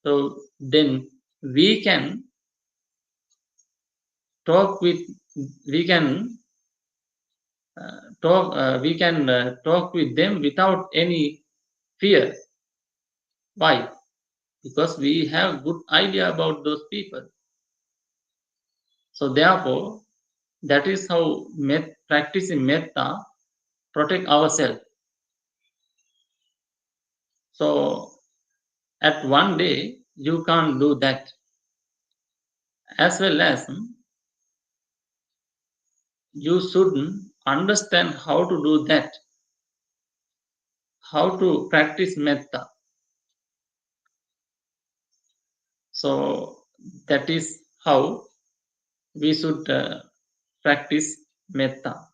S1: So then we can talk with, we can talk with them without any fear. Why? Because we have good idea about those people. So therefore, that is how practicing metta protect ourselves. So at one day you can't do that. As well as you should understand how to do that, how to practice metta. So that is how we should practice metta.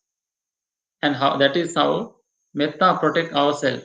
S1: and how that is how metta protect ourselves.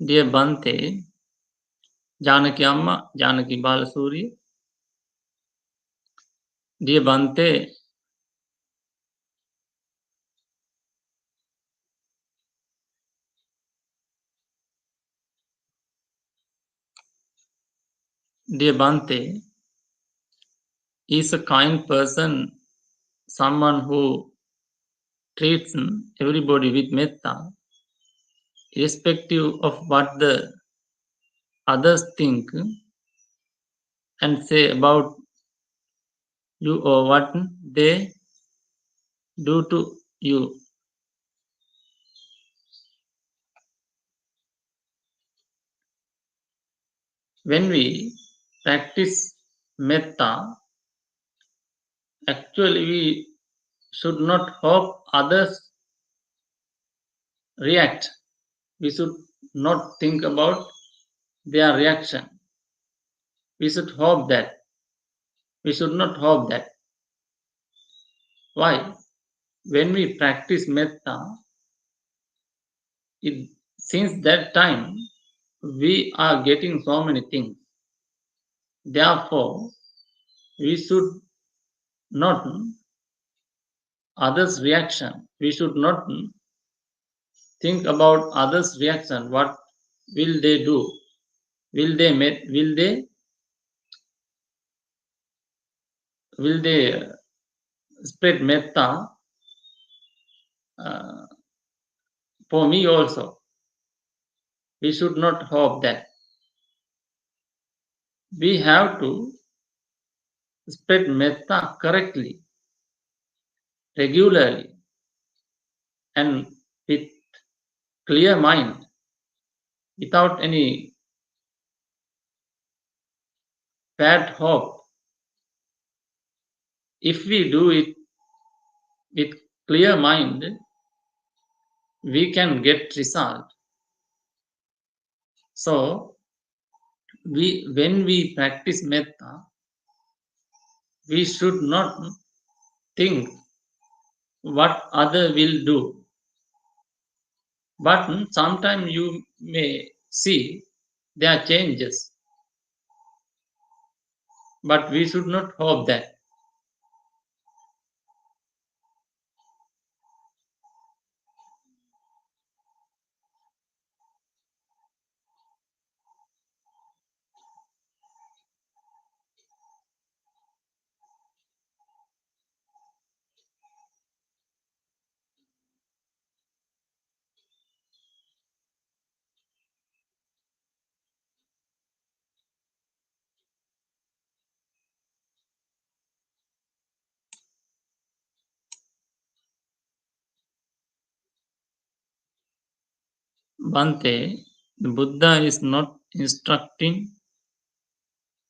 S1: Dear Bante, Janaki Amma, Janaki Balasuri, dear Bante, dear Bante is a kind person, someone who treats everybody with metta, irrespective of what the others think and say about you or what they do to you. When we practice metta, actually we should not hope others react. We should not think about their reaction. We should hope that. We should not hope that. Why? When we practice metta, it, since that time we are getting so many things. Therefore, we should not others' reaction. We should not think about others' reaction. What will they do? Will they spread metta uh, for me also? We should not hope that. We have to spread metta correctly, regularly, and with clear mind, without any bad hope. If we do it with clear mind, we can get result. So when we practice metta, we should not think what other will do. But sometimes you may see there are changes, but we should not hope that. Bhante, the Buddha is not instructing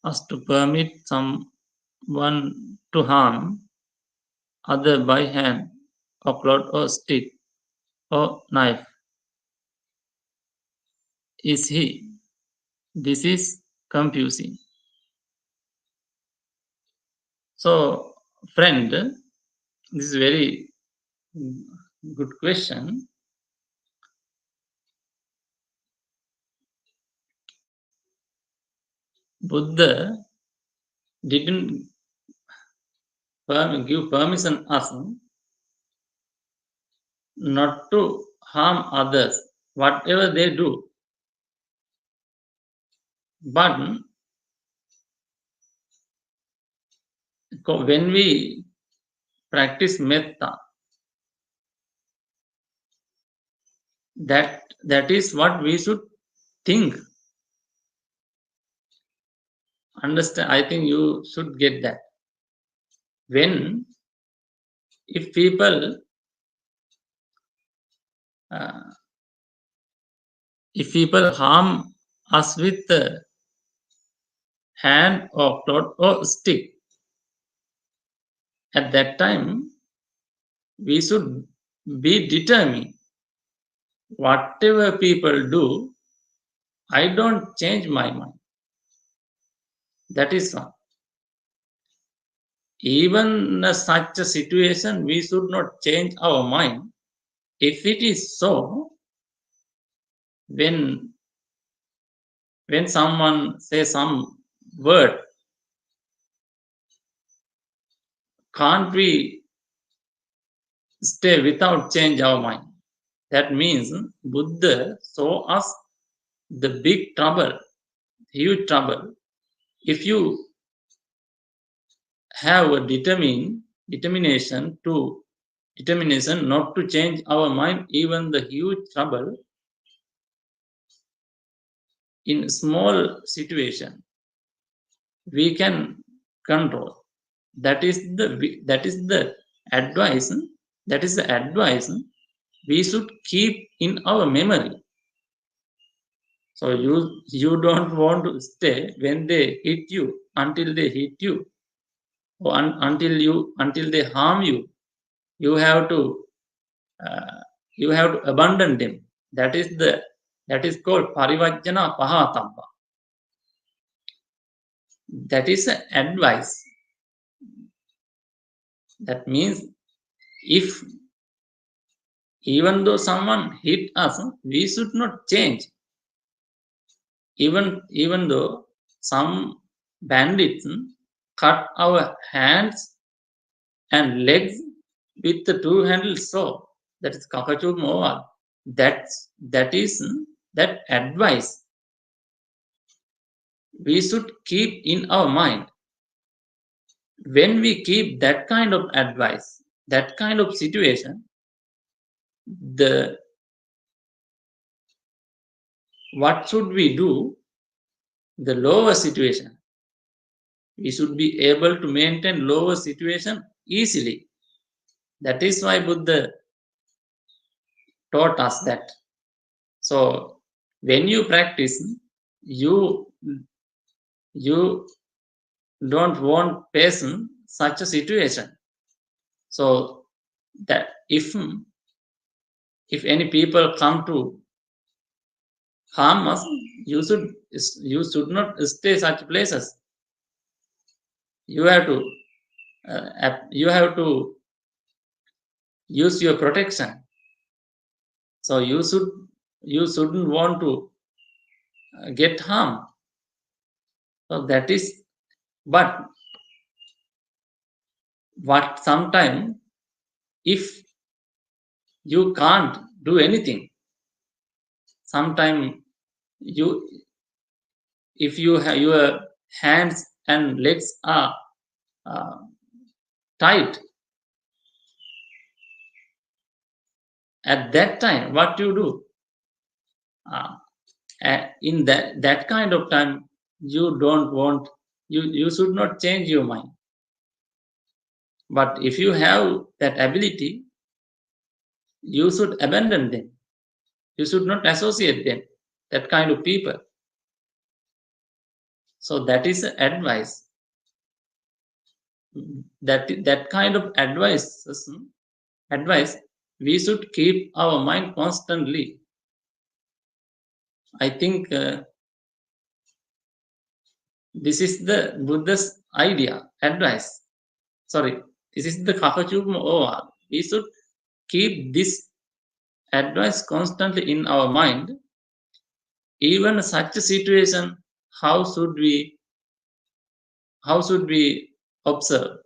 S1: us to permit someone to harm other by hand or cloth or stick or knife. Is he? This is confusing. So, friend, this is very good question. Buddha didn't give permission us not to harm others, whatever they do. But when we practice metta, that is what we should think. Understand? I think you should get that. When if people uh, If people harm us with a hand or cloth or stick, at that time we should be determined. Whatever people do, I don't change my mind. That is one. Even in such a situation, we should not change our mind. If it is so, when someone says some word, can't we stay without change our mind? That means Buddha saw us the big trouble, huge trouble. If you have a determination not to change our mind, even the huge trouble in small situation, we can control. That is the advice. That is the advice we should keep in our memory. So you don't want to stay when they hit you until they hit you, or until they harm you. You have to abandon them. That is called parivajjana pahatabba. That is advice. That means if even though someone hit us, we should not change. Even though some bandits cut our hands and legs with the two-handled saw, that is Kakacūpamasuttaṃ. That advice we should keep in our mind. When we keep that kind of advice, that kind of situation, what should we do? The lower situation, we should be able to maintain lower situation easily. That is why Buddha taught us that. So when you practice, you don't want person such a situation. So that if any people come to harm us, you should not stay such places. You have to use your protection. So you shouldn't want to get harm. So that is, but what sometime if you can't do anything, sometime if you have your hands and legs are uh, tight, at that time what you do, in that kind of time, you should not change your mind. But if you have that ability, you should abandon them. You should not associate them, that kind of people. So that is advice. That kind of advice we should keep our mind constantly. I think this is the Buddha's advice. Sorry, this is the Kakacūpamasuttaṃ. We should keep this advice constantly in our mind. Even such a situation, how should we observe?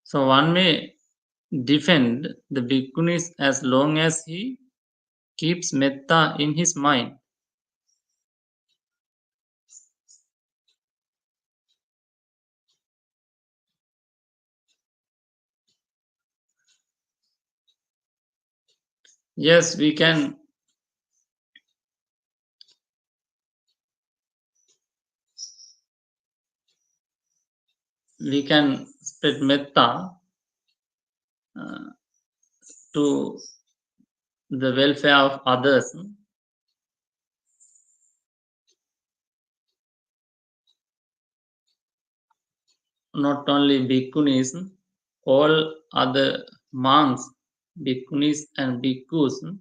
S1: So one may defend the bhikkhunis as long as he keeps metta in his mind. Yes, we can spread metta to the welfare of others, not only bhikkhunis, all other monks, bhikkhunis and bhikkhus.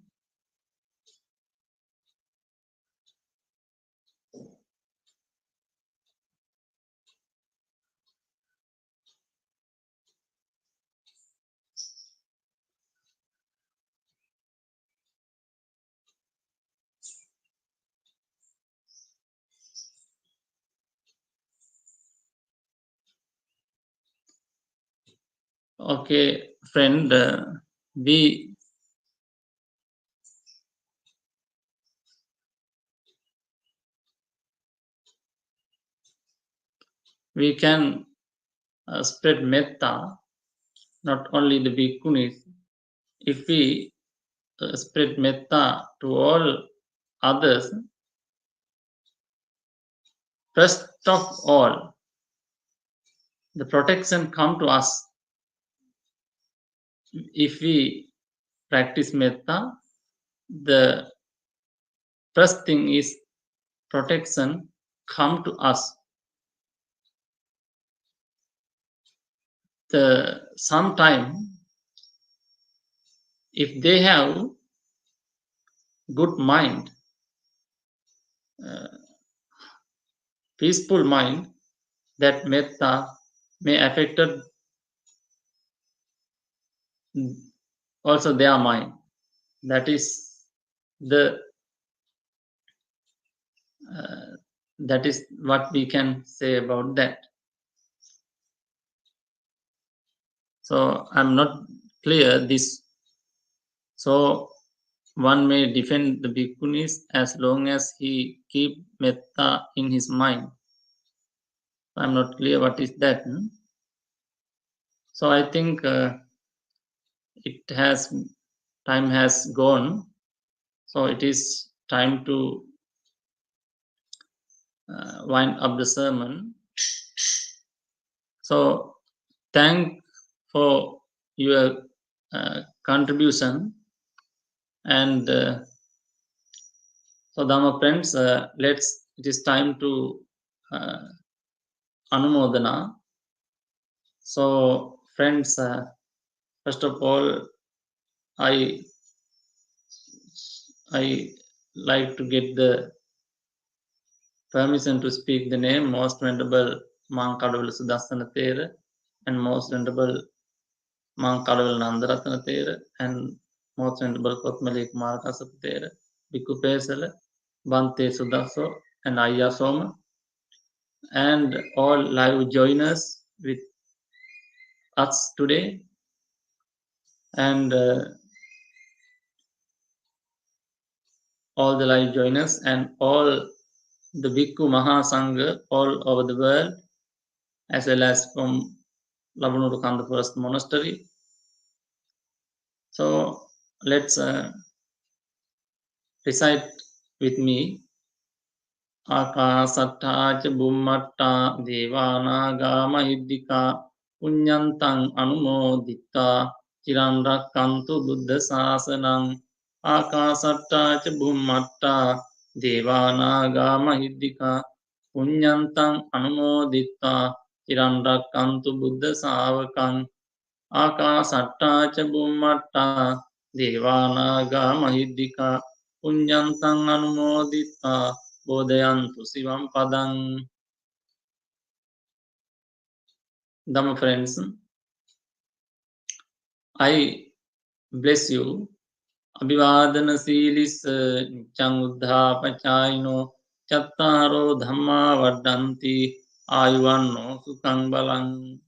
S1: Okay, friend, we we can spread metta, not only the bhikkhunis. If we spread metta to all others, first of all, the protection come to us. If we practice metta, the first thing is protection come to us. The sometime if they have good mind, peaceful mind, that metta may affect also their mind. That is the that is what we can say about that. So I'm not clear this. So one may defend the bhikkhunis as long as he keep metta in his mind. I'm not clear what is that. So I think time has gone. So it is time to wind up the sermon. So thank for your contribution. And so Dhamma friends, it is time to Anumodana. So friends, first of all, I like to get the permission to speak the name Most Venerable Mang Kadavula Sudassana Thero and Most Venerable Mang Kadavula Nandaratana Thero and Most Venerable Kotmali Kumara Kasapa Thero, Bhikkhu Pesala, Bante Sudasso and Ayya Soma, and all live joiners with us today, and all the live joiners and all the Bhikkhu Mahasangha all over the world, as well as from Labanuru Kanda Forest Monastery. So let's recite with me. Akasatta ca bummatta devanaga mahiddhika punyantang anumoditta chiran rakkantu buddha sasanang. Akasatta ca bummatta devanaga mahiddhika punyantang anumoditta chiran rakkantu buddha savakang. Akasatta ca bummatta devanaga mahiddhika punyantang anumoditta bodhayantu sivam padang. Dhamma friends, I bless you. Abhivadana silis nityang uddhapachayino chattaro dhamma vaddanti ayuvanno sukhang balang.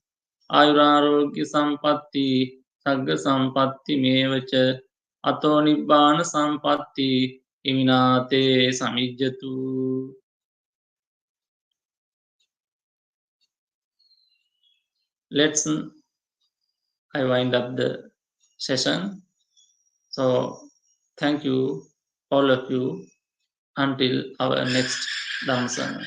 S1: ආයුරාරෝග්‍ය සම්පatti සග්ග සම්පatti මේවච අතෝ නිබ්බාන සම්පatti හිමිනාතේ සමිජ්ජතු. Let's I wind up the session. So thank you all of you until our next Dhammasana.